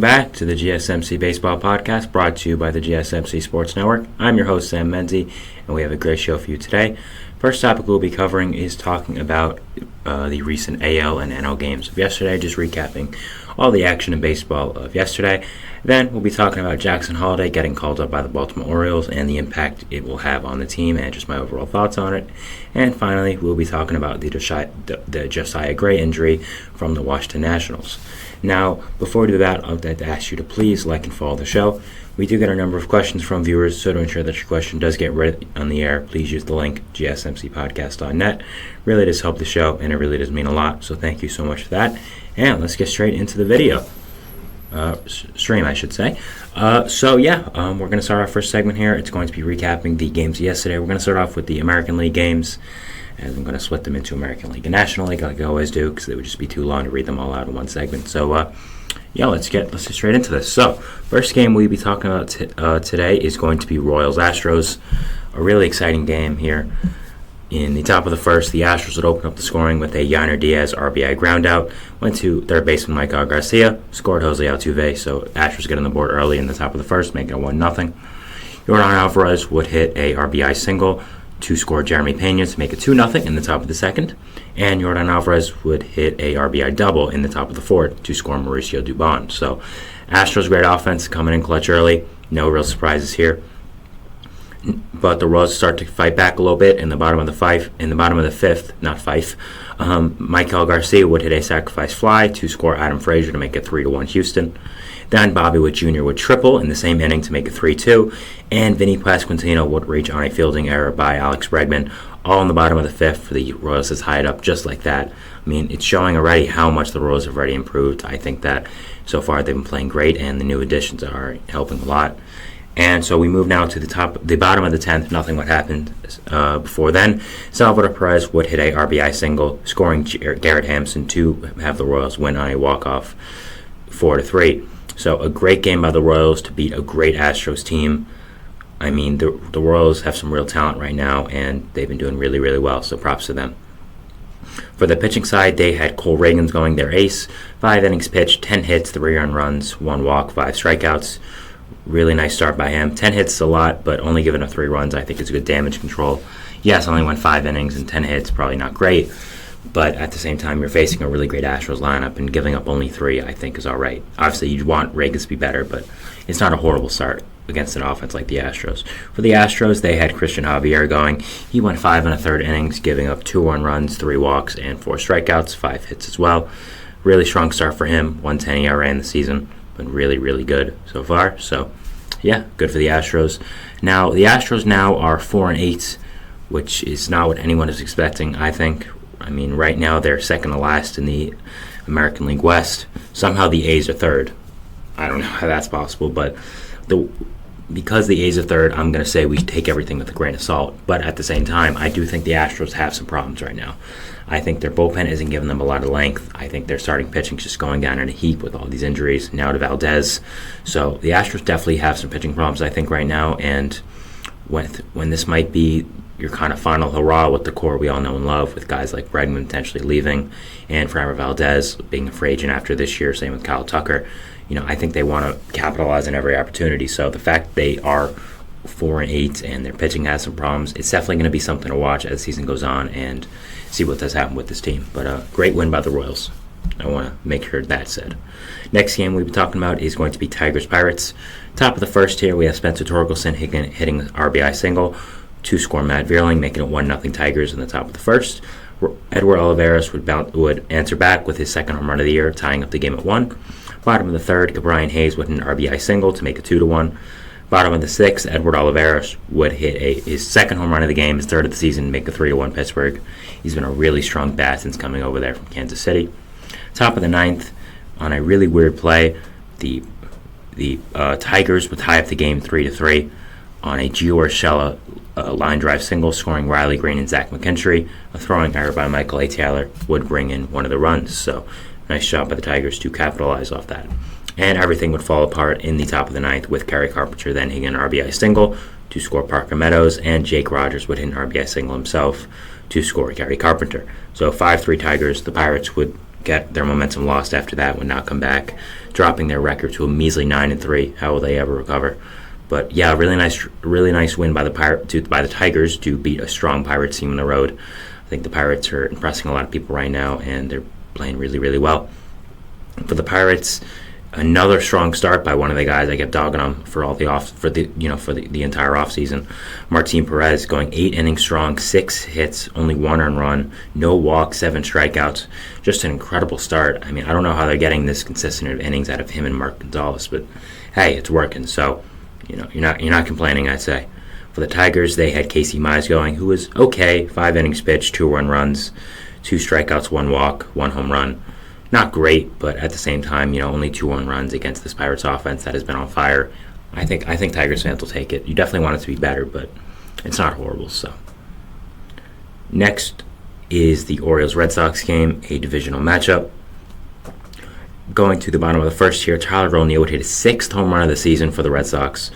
Back to the GSMC Baseball Podcast, brought to you by the GSMC Sports Network. I'm your host, Sam Menzie, and we have a great show for you today. First topic we'll be covering is talking about the recent AL and NL games of yesterday, just recapping all the action in baseball of yesterday. Then we'll be talking about Jackson Holliday getting called up by the Baltimore Orioles and the impact it will have on the team and just my overall thoughts on it. And finally, we'll be talking about the Josiah Gray injury from the Washington Nationals. Now, before we do that, I'd like to ask you to please like and follow the show. We do get a number of questions from viewers, so to ensure that your question does get read on the air, please use the link gsmcpodcast.net. Really does help the show, and it really does mean a lot, so thank you so much for that. And let's get straight into the video. Stream, I should say. We're going to start our first segment here. It's going to be recapping the games yesterday. We're going to start off with the American League games, and I'm going to split them into American League and National League like I always do, because it would just be too long to read them all out in one segment. So, let's get straight into this. So, first game we'll be talking about today is going to be Royals-Astros. A really exciting game here. In the top of the first, the Astros would open up the scoring with a Yainer Diaz RBI groundout. Went to third baseman Michael Garcia, scored Jose Altuve, so Astros get on the board early in the top of the first, making it 1-0. Yordan Alvarez would hit a RBI single to score Jeremy Pena to make it 2-0 in the top of the second. And Yordan Alvarez would hit a RBI double in the top of the fourth to score Mauricio Dubon. So Astros great offense coming in clutch early. No real surprises here. But the Royals start to fight back a little bit in the bottom of the fifth. Michael Garcia would hit a sacrifice fly to score Adam Frazier to make it 3-1 Houston. Then Bobby Witt Jr. would triple in the same inning to make it 3-2, and Vinny Pasquantino would reach on a fielding error by Alex Bregman, all in the bottom of the fifth for the Royals to tie it up just like that. I mean, it's showing already how much the Royals have already improved. I think that so far they've been playing great, and the new additions are helping a lot. And so we move now to the bottom of the 10th. Nothing would happen before then. Salvador Perez would hit a RBI single, scoring Garrett Hampson to have the Royals win on a walk-off 4-3. So a great game by the Royals to beat a great Astros team. I mean, the Royals have some real talent right now, and they've been doing really, really well, so props to them. For the pitching side, they had Cole Reagans going their ace. 5 innings pitched, 10 hits, 3 earned runs, 1 walk, 5 strikeouts. Really nice start by him. 10 hits is a lot, but only giving up 3 runs. I think it's good damage control. Yes, only went 5 innings and 10 hits, probably not great. But at the same time, you're facing a really great Astros lineup, and giving up only 3, I think, is all right. Obviously, you'd want Reagans to be better, but it's not a horrible start against an offense like the Astros. For the Astros, they had Christian Javier going. He went 5 1/3 innings, giving up 2 earned runs, 3 walks, and 4 strikeouts, 5 hits as well. Really strong start for him. 1.10 ERA in the season. Been really, really good so far. So, yeah, good for the Astros. Now, the Astros now are 4-8, which is not what anyone is expecting, I think. I mean, right now they're second to last in the American League West. Somehow the A's are third. I don't know how that's possible, but because the A's are third, I'm going to say we take everything with a grain of salt. But at the same time, I do think the Astros have some problems right now. I think their bullpen isn't giving them a lot of length. I think their starting pitching is just going down in a heap with all these injuries, now to Valdez. So the Astros definitely have some pitching problems, I think, right now. And when this might be your kind of final hurrah with the core we all know and love, with guys like Bregman potentially leaving and Framber Valdez being a free agent after this year, same with Kyle Tucker, I think they want to capitalize on every opportunity. So the fact they are 4-8 and their pitching has some problems, it's definitely going to be something to watch as the season goes on and see what does happen with this team. But great win by the Royals. I want to make sure that's said. Next game we'll be talking about is going to be Tigers-Pirates. Top of the first here, we have Spencer Torkelson hitting an RBI single to score Matt Vierling, making it 1-0 Tigers in the top of the first. Edward Olivares would answer back with his second home run of the year, tying up the game at 1. Bottom of the third, Brian Hayes with an RBI single to make it 2-1. Bottom of the sixth, Edward Olivares would hit his second home run of the game, his third of the season, make it 3-1 Pittsburgh. He's been a really strong bat since coming over there from Kansas City. Top of the ninth, on a really weird play, the Tigers would tie up the game 3-3 on a Gio Urshela line drive single, scoring Riley Green and Zach McKinstry. A throwing error by Michael A. Taylor would bring in one of the runs. So nice job by the Tigers to capitalize off that. And everything would fall apart in the top of the ninth with Kerry Carpenter then hitting an RBI single to score Parker Meadows, and Jake Rogers would hit an RBI single himself to score Kerry Carpenter. So 5-3 Tigers. The Pirates would get their momentum lost after that, would not come back, dropping their record to a measly 9-3. How will they ever recover? But yeah, really nice win by the Tigers to beat a strong Pirates team on the road. I think the Pirates are impressing a lot of people right now, and they're playing really, really well. For the Pirates, another strong start by one of the guys I kept dogging them for the entire offseason. Martin Perez going 8 innings strong, 6 hits, only 1 earned run, no walks, 7 strikeouts. Just an incredible start. I mean, I don't know how they're getting this consistent of innings out of him and Mark Gonzalez, but hey, it's working. So, you're not complaining, I'd say. For the Tigers, they had Casey Mize going, who was okay, 5 innings pitched, 2 earned runs, 2 strikeouts, 1 walk, 1 home run. Not great, but at the same time, only 2 earned runs against this Pirates offense that has been on fire. I think Tigers fans will take it. You definitely want it to be better, but it's not horrible. So next is the Orioles-Red Sox game, a divisional matchup. Going to the bottom of the first here, Tyler O'Neill would hit his 6th home run of the season for the Red Sox.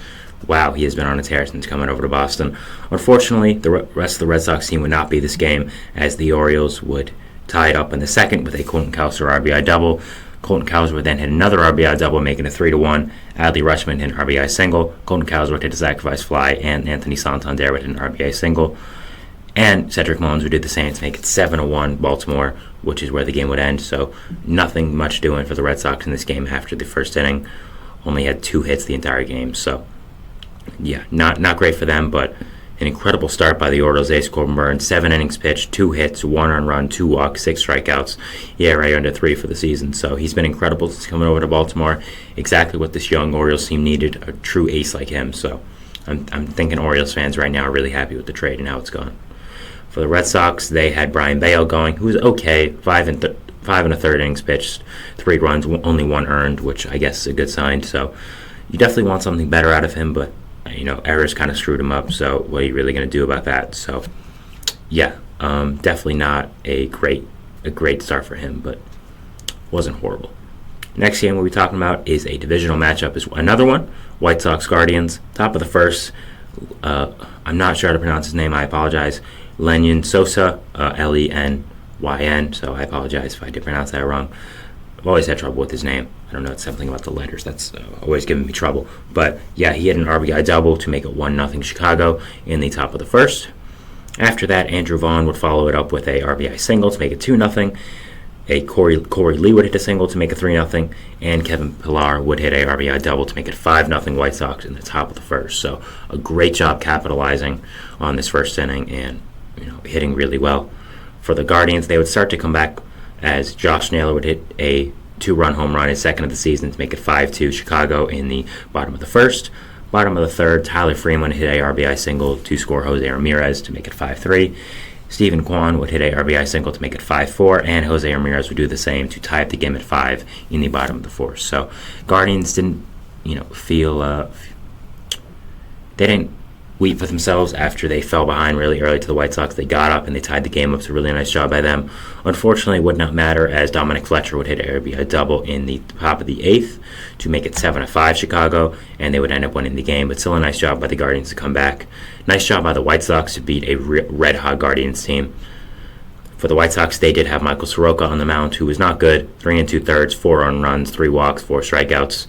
Wow, he has been on a tear since coming over to Boston. Unfortunately, the rest of the Red Sox team would not be this game, as the Orioles would tie it up in the second with a Colton Cowser RBI double. Colton Cowser would then hit another RBI double, making it 3-1. Adley Rutschman hit an RBI single. Colton Cowser would hit a sacrifice fly, and Anthony Santander would hit an RBI single. And Cedric Mullins would do the same to make it 7-1 Baltimore, which is where the game would end. So nothing much doing for the Red Sox in this game after the first inning. Only had 2 hits the entire game. So yeah, not great for them, but an incredible start by the Orioles ace Corbin Burns. 7 innings pitched, 2 hits, 1 earned run, 2 walks, 6 strikeouts. ERA under 3 for the season. So he's been incredible since coming over to Baltimore. Exactly what this young Orioles team needed, a true ace like him. So I'm thinking Orioles fans right now are really happy with the trade and how it's gone. For the Red Sox, they had Brian Bale going, who was okay, 5 1/3 innings pitched, 3 runs, only 1 earned, which I guess is a good sign. So you definitely want something better out of him, but errors kind of screwed him up. So what are you really going to do about that? So yeah, definitely not a great start for him, but wasn't horrible. Next game we'll be talking about is a divisional matchup. Is another one, White Sox Guardians. Top of the first. I'm not sure how to pronounce his name. I apologize. Lenyn Sosa, Lenyn, so I apologize if I did pronounce that wrong. I've always had trouble with his name. I don't know, it's something about the letters that's always giving me trouble. But yeah, he had an RBI double to make it 1-0 Chicago in the top of the first. After that, Andrew Vaughn would follow it up with a RBI single to make it 2-0. Corey Lee would hit a single to make it 3-0, and Kevin Pillar would hit a RBI double to make it 5-0 White Sox in the top of the first. So a great job capitalizing on this first inning and hitting really well. For the Guardians, they would start to come back as Josh Naylor would hit a 2-run home run, his second of the season, to make it 5-2 Chicago in the bottom of the first. Bottom of the third, Tyler Freeman hit a RBI single to score Jose Ramirez to make it 5-3. Stephen Kwan would hit a RBI single to make it 5-4, and Jose Ramirez would do the same to tie up the game at 5 in the bottom of the fourth. So Guardians didn't, they didn't weep for themselves after they fell behind really early to the White Sox. They got up and they tied the game up. It's a really nice job by them. Unfortunately, it would not matter as Dominic Fletcher would hit an RBI double in the top of the 8th to make it 7-5 Chicago, and they would end up winning the game. But still a nice job by the Guardians to come back. Nice job by the White Sox to beat a red-hot Guardians team. For the White Sox, they did have Michael Soroka on the mound, who was not good. 3 2/3, 4 earned runs, 3 walks, 4 strikeouts.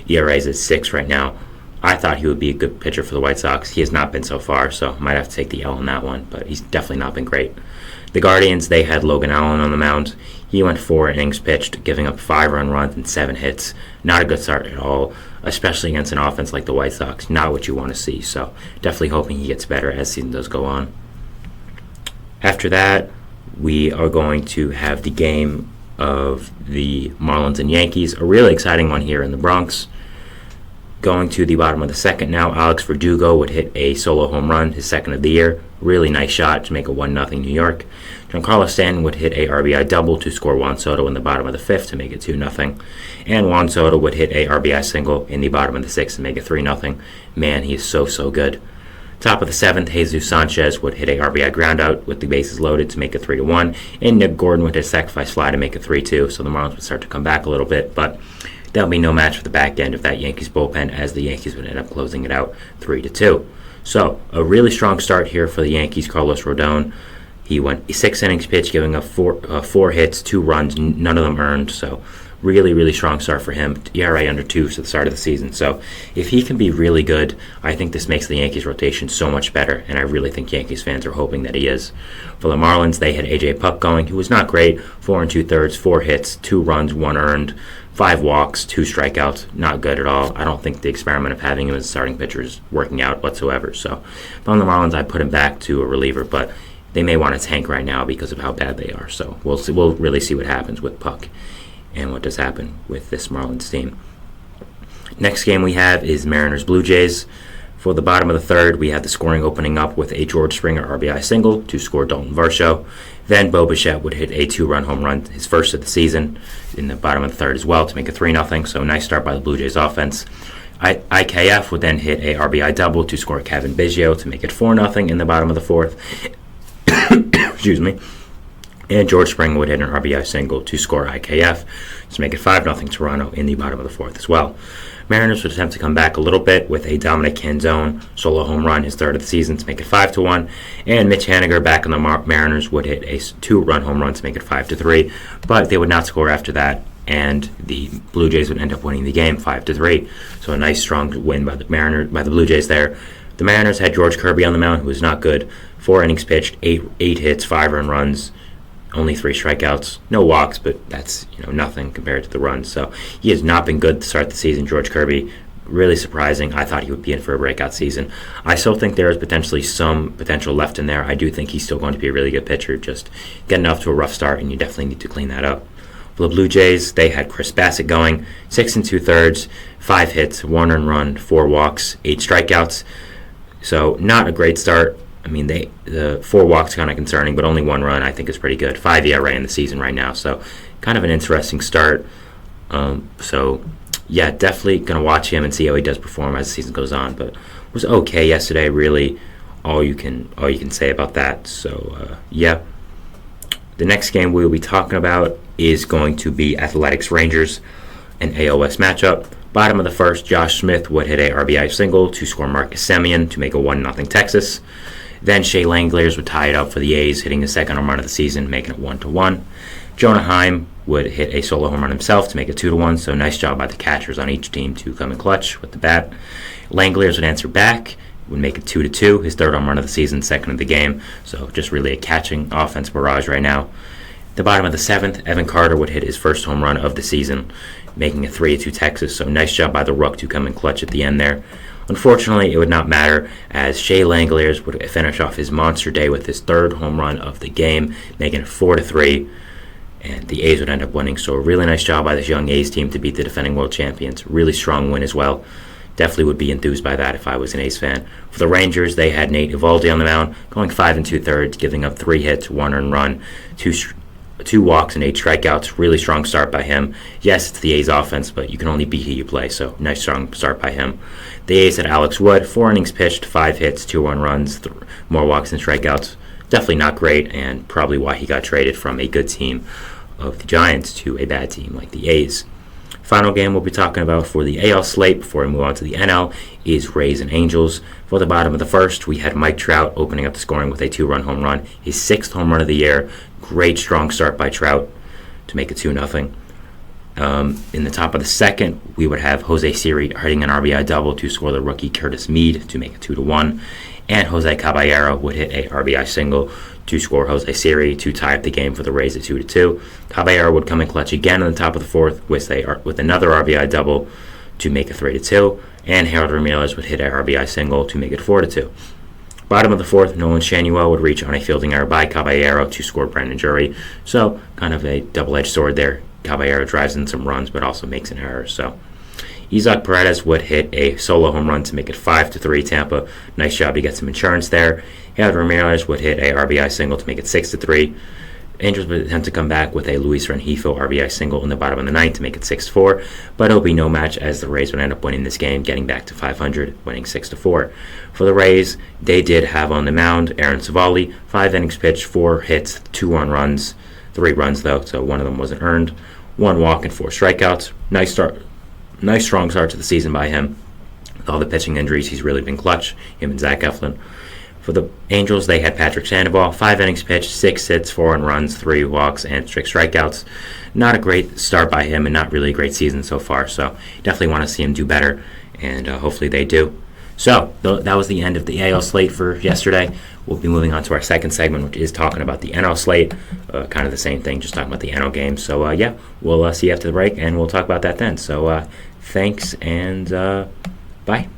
ERA is at 6 right now. I thought he would be a good pitcher for the White Sox. He has not been so far, so might have to take the L on that one, but he's definitely not been great. The Guardians, they had Logan Allen on the mound. He went 4 innings pitched, giving up 5 earned runs and 7 hits. Not a good start at all, especially against an offense like the White Sox. Not what you want to see, so definitely hoping he gets better as season does go on. After that, we are going to have the game of the Marlins and Yankees, a really exciting one here in the Bronx. Going to the bottom of the second now, Alex Verdugo would hit a solo home run, his second of the year. Really nice shot to make it 1-0 New York. Giancarlo Stanton would hit a RBI double to score Juan Soto in the bottom of the 5th to make it 2-0. And Juan Soto would hit a RBI single in the bottom of the 6th to make it 3-0. Man, he is so good. Top of the 7th, Jesus Sanchez would hit a RBI groundout with the bases loaded to make it 3-1. And Nick Gordon would hit a sacrifice fly to make it 3-2. So the Marlins would start to come back a little bit, but that'll be no match for the back end of that Yankees bullpen, as the Yankees would end up closing it out 3-2. So a really strong start here for the Yankees. Carlos Rodon He went 6 innings pitched, giving up four hits, 2 runs, none of them earned. So really, really strong start for him. ERA under 2 to the start of the season. So if he can be really good, I think this makes the Yankees rotation so much better, and I really think Yankees fans are hoping that he is. For the Marlins, they had A.J. Puck going, who was not great. 4 2/3, 4 hits, 2 runs, 1 earned, 5 walks, 2 strikeouts. Not good at all. I don't think the experiment of having him as a starting pitcher is working out whatsoever. So if I'm the Marlins, I put him back to a reliever, but they may want to tank right now because of how bad they are. So we'll see, we'll really see what happens with Puck and what does happen with this Marlins team. Next game we have is Mariners-Blue Jays. For the bottom of the third, we had the scoring opening up with a George Springer RBI single to score Dalton Varsho. Then Bo Bichette would hit a 2-run home run, his first of the season, in the bottom of the third as well to make it 3-0. So nice start by the Blue Jays offense. IKF would then hit a RBI double to score Kevin Biggio to make it 4-0 in the bottom of the fourth. Excuse me. And George Springer would hit an RBI single to score IKF to make it 5-0 Toronto in the bottom of the fourth as well. Mariners would attempt to come back a little bit with a Dominic Canzone solo home run, his third of the season, to make it 5-1. And Mitch Haniger back on the Mariners would hit a 2-run home run to make it 5-3. But they would not score after that, and the Blue Jays would end up winning the game 5-3. So a nice strong win by the Blue Jays there. The Mariners had George Kirby on the mound, who was not good. 4 innings pitched, 8 hits, 5 earned runs. Only 3 strikeouts, no walks, but that's nothing compared to the runs. So he has not been good to start the season. George Kirby, really surprising. I thought he would be in for a breakout season. I still think there is potentially some potential left in there. I do think he's still going to be a really good pitcher. Just getting off to a rough start, and you definitely need to clean that up. For the Blue Jays, they had Chris Bassett going, 6 2/3, 5 hits, 1 earned run, 4 walks, 8 strikeouts. So not a great start. I mean, the 4 walks kind of concerning, but only 1 run I think is pretty good. 5 ERA in the season right now, so kind of an interesting start. So yeah, definitely gonna watch him and see how he does perform as the season goes on. But was okay yesterday. Really, all you can say about that. So yeah, the next game we will be talking about is going to be Athletics Rangers, an AOS matchup. Bottom of the first, Josh Smith would hit a RBI single to score Marcus Semien to make a 1-0 Texas. Then Shea Langeliers would tie it up for the A's, hitting the second home run of the season, making it 1-1. Jonah Heim would hit a solo home run himself to make it 2-1, so nice job by the catchers on each team to come in clutch with the bat. Langeliers would answer back, would make it 2-2, his third home run of the season, second of the game, so just really a catching offense barrage right now. The bottom of the seventh, Evan Carter would hit his first home run of the season, making it 3-2 Texas, so nice job by the Rook to come in clutch at the end there. Unfortunately, it would not matter as Shea Langeliers would finish off his monster day with his third home run of the game, making it 4-3, and the A's would end up winning. So a really nice job by this young A's team to beat the defending world champions. Really strong win as well. Definitely would be enthused by that if I was an A's fan. For the Rangers, they had Nate Eovaldi on the mound, going 5 2/3, giving up 3 hits, 1 earned run, 2 walks and 8 strikeouts. Really strong start by him. Yes, it's the A's offense, but you can only beat who you play, so nice strong start by him. The A's had Alex Wood, 4 innings pitched, 5 hits, 2 earned runs, more walks and strikeouts. Definitely not great, and probably why he got traded from a good team of the Giants to a bad team like the A's. Final game we'll be talking about for the AL slate before we move on to the NL is Rays and Angels. For the bottom of the first, we had Mike Trout opening up the scoring with a 2-run home run, his 6th home run of the year. Great strong start by Trout to make it 2-0. In the top of the second, we would have Jose Siri hitting an RBI double to score the rookie Curtis Mead to make it 2-1. And Jose Caballero would hit a RBI single to score Jose Siri to tie up the game for the Rays at 2-2. Caballero would come in clutch again in the top of the fourth with another RBI double to make it 3-2. And Harold Ramirez would hit an RBI single to make it 4-2. Bottom of the fourth, Nolan Shanuel would reach on a fielding error by Caballero to score Brandon Drury. So kind of a double-edged sword there. Caballero drives in some runs but also makes an error. So Isaac Paredes would hit a solo home run to make it 5-3 Tampa. Nice job to get some insurance there. Harold Ramirez would hit a RBI single to make it 6-3. Angels would attempt to come back with a Luis Rengifo RBI single in the bottom of the ninth to make it 6-4, but it'll be no match as the Rays would end up winning this game, getting back to 500, winning 6-4. For the Rays, they did have on the mound Aaron Savali, 5 innings pitched, 4 hits, 2 earned runs, 3 runs though, so one of them wasn't earned, 1 walk and 4 strikeouts. Nice strong start to the season by him. With all the pitching injuries, he's really been clutch, him and Zach Eflin. For the Angels, they had Patrick Sandoval, 5 innings pitched, 6 hits, 4 earned runs, 3 walks, and 6 strikeouts. Not a great start by him and not really a great season so far, so definitely want to see him do better, and hopefully they do. So that was the end of the AL slate for yesterday. We'll be moving on to our second segment, which is talking about the NL slate. Kind of the same thing, just talking about the NL games. So, we'll see you after the break, and we'll talk about that then. So, thanks, and bye.